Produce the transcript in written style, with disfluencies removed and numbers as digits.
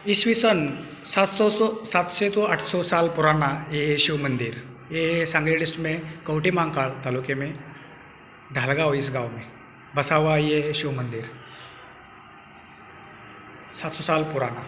ईस्वी सन 700 to 800 साल पुराना ये शिव मंदिर, ये सांगली डिस्ट्रिक्ट में कवटी महाकाल तालुके में ढालगांव इस गांव में बसा हुआ ये शिव मंदिर 700 साल पुराना।